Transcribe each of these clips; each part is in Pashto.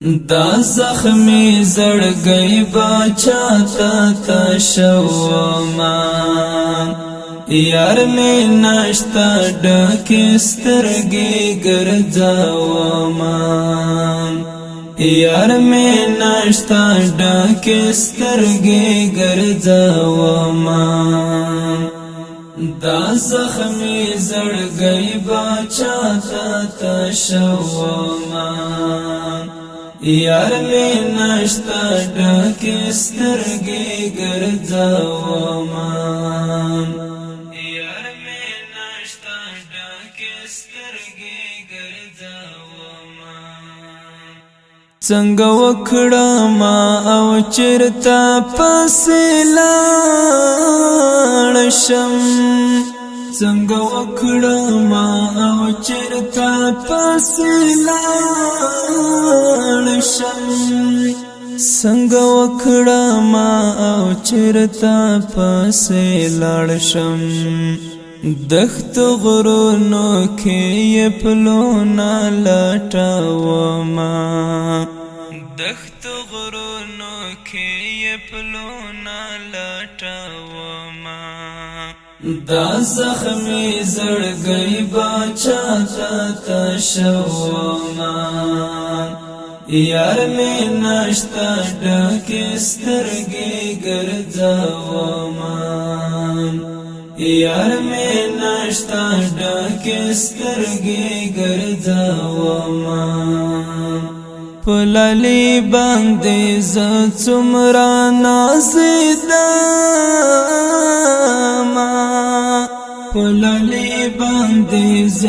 دا زخمی زړګی باچا تا شوما یار می نشتا ډکې سترګې ګرځوما یار می نشتا ډکې سترګې ګرځوما دا زخمی زړګی باچا تا شوما یار می نشتا ډکې سترګې ګرځوما یار می نشتا ډکې سترګې ګرځوما څنګه وکړم او چرته پسې لاړ شم څنګه وکړم او چرته پسې لاړ شم څنګه وکړم او چرته پسې لاړ شم دښت غرونو کې پلونه لټومه دښت غرونو کې پلونه لټومه دا زخمی زړګی باچا تا شوما یار می نشتا ډکې سترګې ګرځوما یار می نشتا ډکې سترګې ګرځوما پللی باندې ز څومره نازیدم پللی باندې ز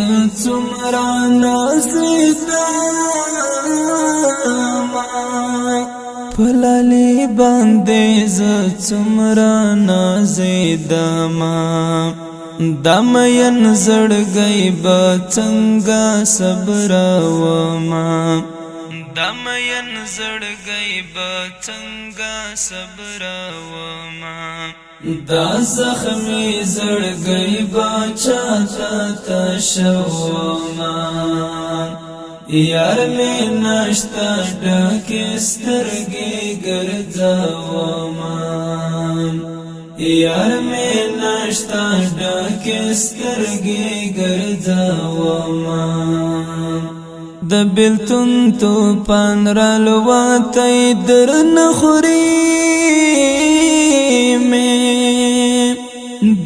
څومره نازیدم پللی باندې ز څومره نازیدم دمین زړګی به څنګه صبرومه دمین زړګی به څنګه صبرومه دا زخمی زړګی باچا تا شوما یار می نشتا ډکې سترګې ګرځوما یار می نشتا ډکې سترګې ګرځوما د بیلتون توپان رالوتی درنه خوري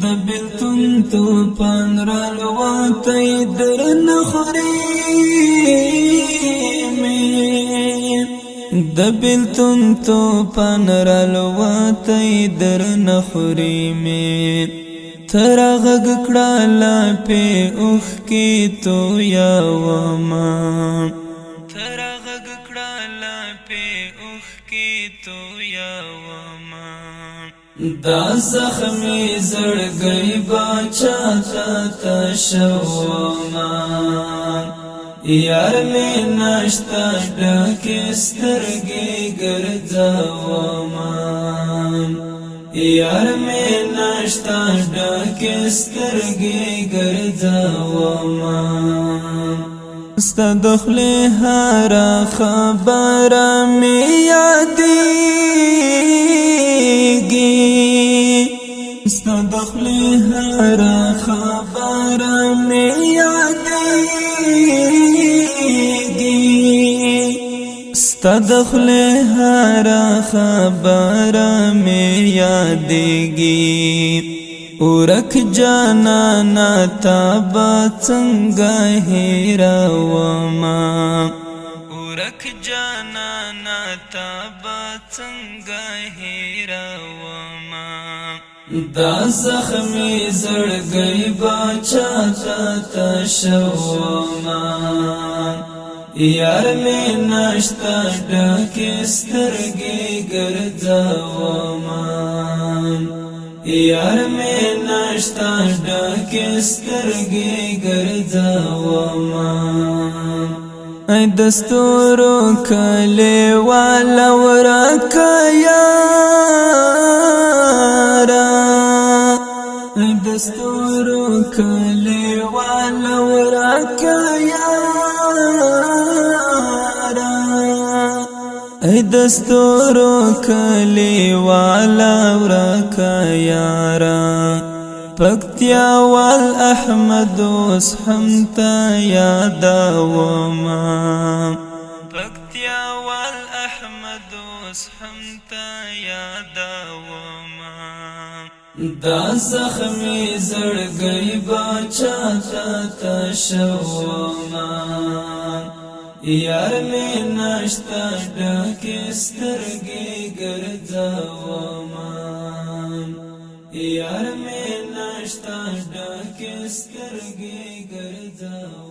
د بیلتون توپان رالوتی درنه خوري د بیلتون توپان رالوتی درنه خوري ترغ کړه په اوخ کې تو یاوما ترغ کړه په اوخ کې تو یاوما دا زخمی زړګی باچا تا شوما یار می نشتا ډکې سترګې ګرځوما یار می نشتا ډکې سترګې ګرځوما ستا د خولې هره خبره مې یادېږي ستا د خولې هره خبره مې یادېږي ستا د خولې هره خبره مې یادېږي ورک جانانا تا به څنګه هېرومه ورک جانانا تا به څنګه هېرومه دا زخمی زړګی باچا تا شوما یار می نشتا ډکې سترګې ګرځوما یار می نشتا ډکې سترګې ګرځوما ای دستورو کلی والا ورکه یارا ای دستورو کلی والا ورکه یارا ای دستورو کلی والا ورکا یارا پکتیا وال احمد اوس هم تا یادوما پکتیا وال احمد اوس هم تا یادوما دا زخمی زړګی باچا تا شوما یار می نشتا ډکې سترګې ګرځوما یار می نشتا ډکې سترګې ګرځوما